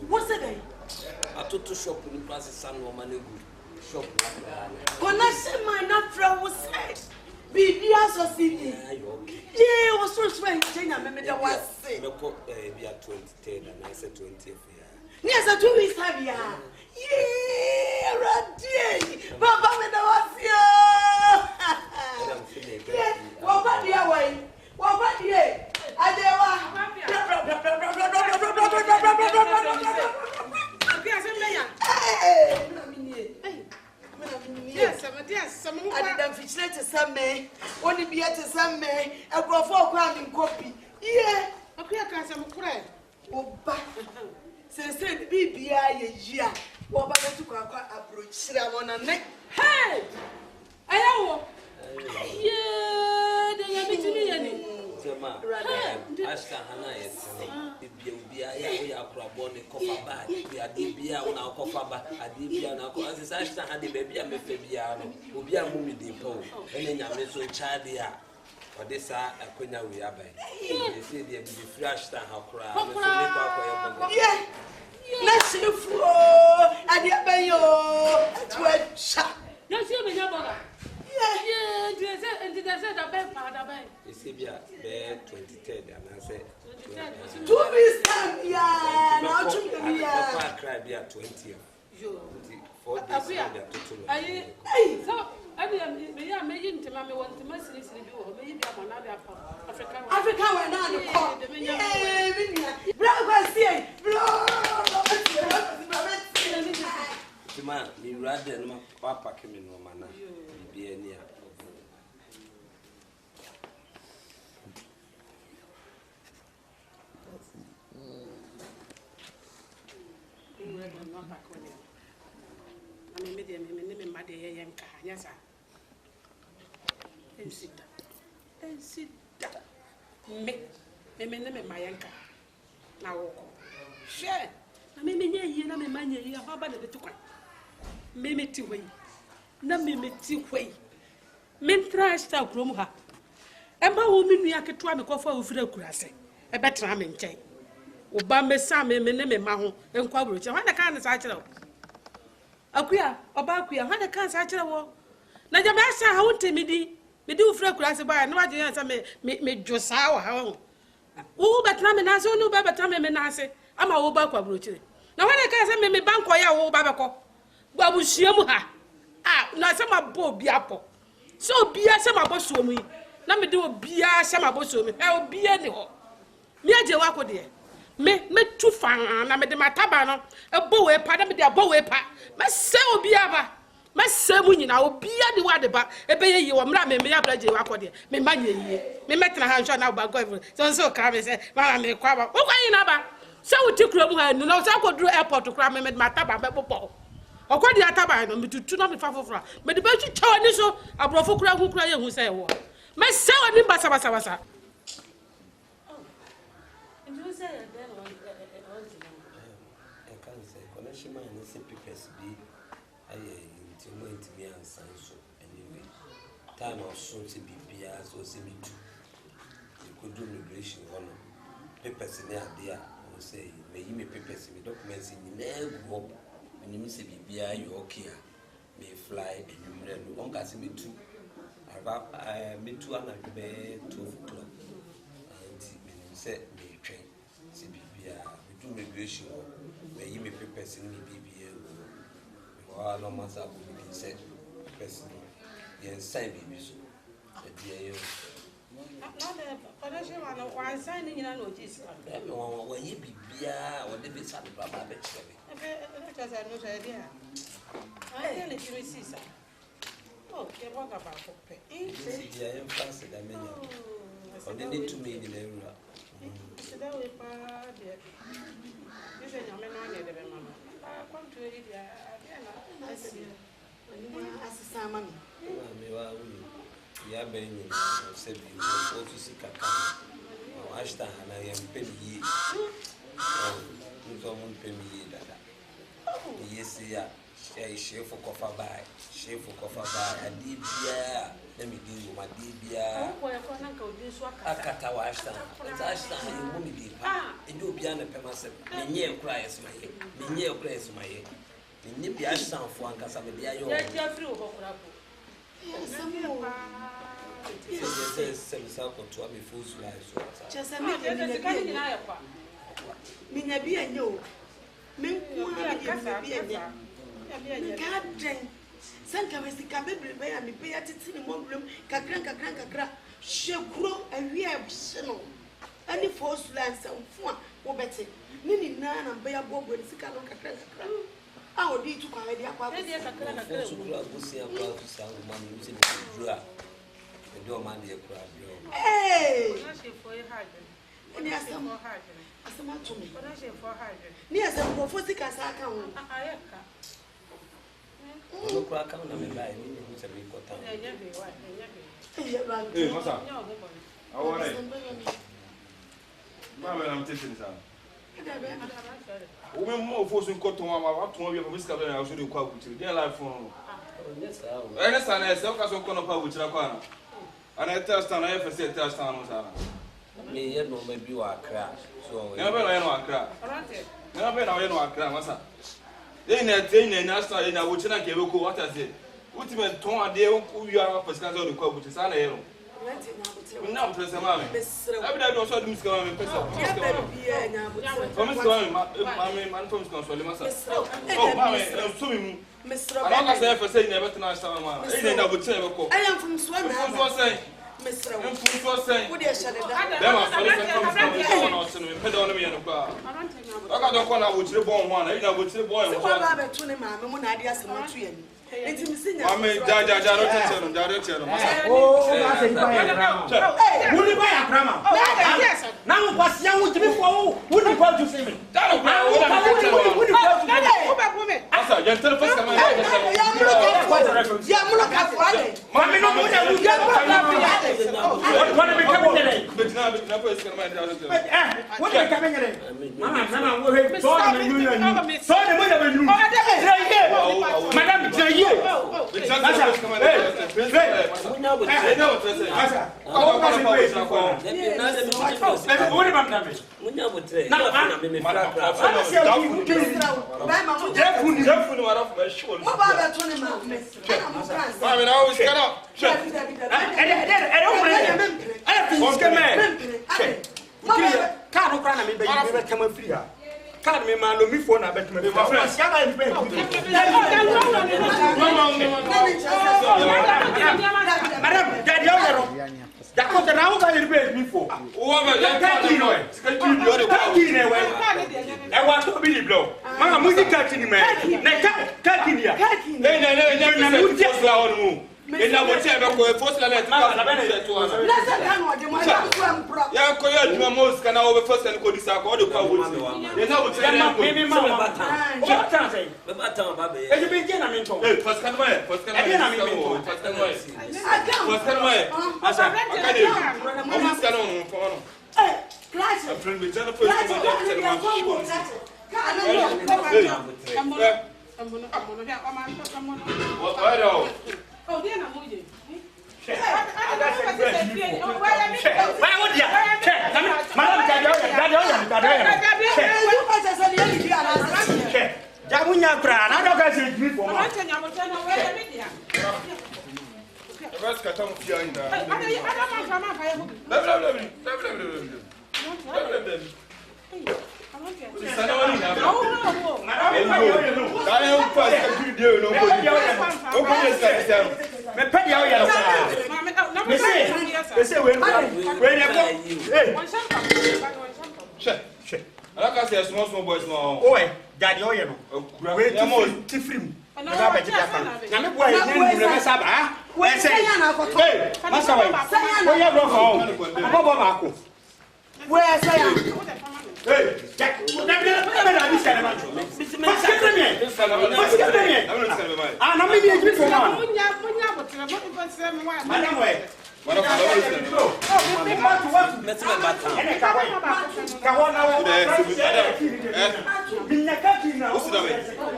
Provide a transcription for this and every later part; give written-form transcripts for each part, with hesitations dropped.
What's it? I took to shop in the process son or money shop. Connection my natural was said. Be also see. Yeah, was so strange. I remember that was said. No, we are 2010 and I said 20th year. Yes, I 2 weeks have ya. Yeah, right. Papa, when I was here. Yeah, what about the away? What about the way? Yes, I didn't fix it to some may. Only be at some may. I go for cramming copy. Yeah, a clear castle cry. Oh, but since it be a year, what about to approach? I want a neck. Hey! I know. Yeah, they are meeting me. Ashtown be a crabon, coffer bag. We are Dibia on our coffer bag. A Dibia on our coffer. As Ashtown had the baby and Fabiano, who be a movie depot, and then you so chardia. Or this are a queen we are by. They say they be flashed and how cry. Yeah, let's see for and yet by your 12 shot. No, see me, yeah, and did I say the bad part of it? You see, be 2010, and I said, 2 weeks time, yeah, now I cried, be at 20. 4 days, hey, so I may to Mammy want to message you, maybe I'm another Africa, we're not the brother, see, man, me rather than my papa came in Romana, be near. I mean, maybe my dear young car, yes, sir. And sit down. Me, my young car. Now, share. I mean, you know, my money, how about the two? Mimi tiway, na mimi tiway. Men try stop Romuha. Emma woman, we are to try to go for a grass. A better I'm in chain. Obama Sam, me name Maho, and Quabruch, and I can't say it. Aquia, about Quia, when I can't say it. Now, the master, how would me do for a grass by no idea me Josao, how? Oh, but Ramen, no Baba Tamen, I'm a Oba Quabruch. Now, when I can't say me bank or Babaco. Babu Shiamuha. Ah, na sama bo biapo. So bia sama boso mu. Na me de obia sama boso mu. E obia ni ho. Me aje wa ko de. Me tu fan na me de mataba no. E bo we pa na me de abo we pa. Me se obia ba. Me se mu nyina obia de wa de ba. E be ye wo mra me ya bra je wa ko de. Me manye yie. Me metna ha nso na ba go every. So ka me se mama me kwa ba. Wo kwa nyina ba. So wo ti kuro mu ha nu na so ko dro airport kura me mataba me popo. Okwadi ataba no mitutu na me fafofra me de bachi chawani so abrofo kura hu kura ye hu say wo me se woni basa basa oh and you say then I can say connection man is papers be aye intimo intimi ansan so anyway time of so to be bia so se me tu you could do immigration one papers in there I say me papers me documents in na and you say, be you okay? May fly and you know, one can see me too. I me too, and I be 12 o'clock. And said, me train, see, be we do migration, may you may prepare me be while no matter what we said, person, the sign be so. Why signing in a notice? When you be beer or the bit of Baba. Because I no idea. I tell it you see, sir. Oh, they walk about for pay. I am faster than many. Or they need to meet in the area. So that way, this is your man on the mamma. I come to it. I see. I see Simon. You are being said you go to see Kaka. Ashtown, and I am penny ye. You don't pay me that. Yes, yeah. Shave for coffee by. Shave for coffee by. And Dibia. Let me do my Dibia. Akata Ashtown. It's Ashtown. You won't be. And you'll be on the premises. Many cries my head. Many cries my head. Many be Ashtown for Casamedia. Just a minute. Sanka wesi kabebe be ya mipe ya titini monglum kakran shekuro awie abhye ani force lance mfu a wo bete nini na na be ya bogwe sika no kakran a odi tu kwa wedi akwa kakran sukula busi ya kwa tusangu mami usi ndura ndio mandi ya kwa bro ni asama tumi ni asama fosika saka ho Look, I can't remember. I mean, it's a big hotel. Hey, what's up? How are you? I'm taking some. Women more forcing cotton. I'm to be a whisker. I should do quite with you. Dear life phone. Yes, I understand. I said, I can't come up with Rakana. And I test on I said, test on me. You know, maybe you are crash. So, never know a crash. Never know a crash. What's up? Then I think in Ashtown, I would not give a call. What I say? Ultimate Tom, they who you are for Scandal, the call, which is an arrow. Now, Professor Mammy. I don't know what Miss Government. From Miss Government, man from Scotland. Oh, Mammy, I'm swimming. Mr. I don't say for saying never to Ashtown. I would say, I am from Swan. Mr. What do you say? Them are me and the car. I don't want to the born one. I would say, boy, I'm going to my idea. I mean, oh, would buy a grammar? Now, what's young with me for? Would you want to see me? Can't me man, me phone. I bet me. Madam, Daddy, that was the round I paid me for. I want to be blow. Mamma, music catching man. Catching here. And I will tell you, first let yeah, Koya, my most can over first and go this out all the power. You know, maybe Mamma. What can I say? The matter, baby. And you begin, I mean, first can I? First can I? First can I? First can I? Almost can on phone. A friend with Jennifer. Oh, dear, I'm with you.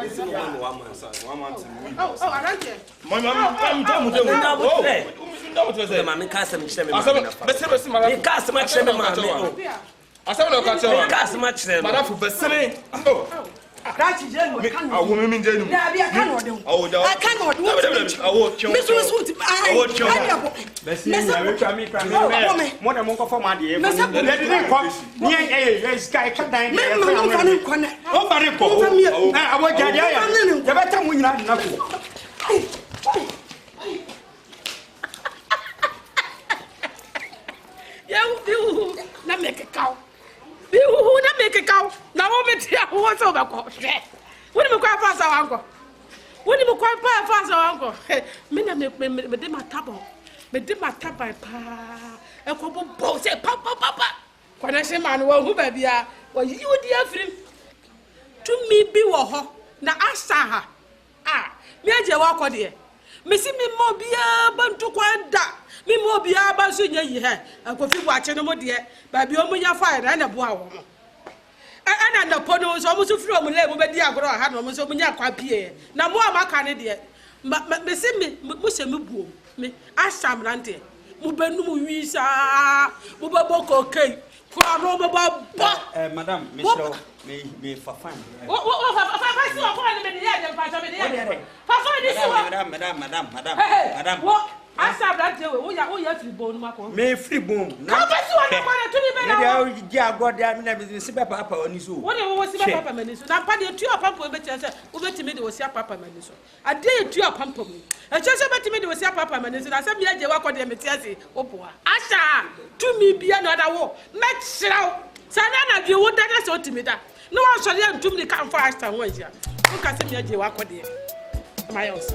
1 month. Oh, Arante. Mama, na make a cow. Be who na make a cow. Now, what's over? What do you call fast, uncle? What do you call fast, uncle? Men make my table. But my tap by pa. A couple both say, Papa. When I say, man, well, who baby are? Well, you dear friend. To me, be war. Now, I saw her. Ah, me a walk on dear. Missy me more beer, but to quite that. Me more beer, but soon ye hair. I could be watching no more dear. By the only fire and a bow. And the pono is almost a from level, but the agro had almost open your quapie. Now, more my candidate. But Missy me, Musamu, me, Ashtown Lante. Mubenu Visa, Mubaboko cake. Madame, Miss me for fun. What I said that you have to bone, Marco. May free boom. Come back to God damn, see Papa on his own. What was Papa Maniso? Now, Paddy, 2 pump over to me, was your Papa Maniso. I did 2 pump me. I just about to me, was your Papa Maniso. I said, you walk on the Metiasi. Oh, boy. Asha, to me be another war. Match slow. Sanana, you would that so to me that. No one shall learn to me come fast and wait. Look at me, you walk on the my house.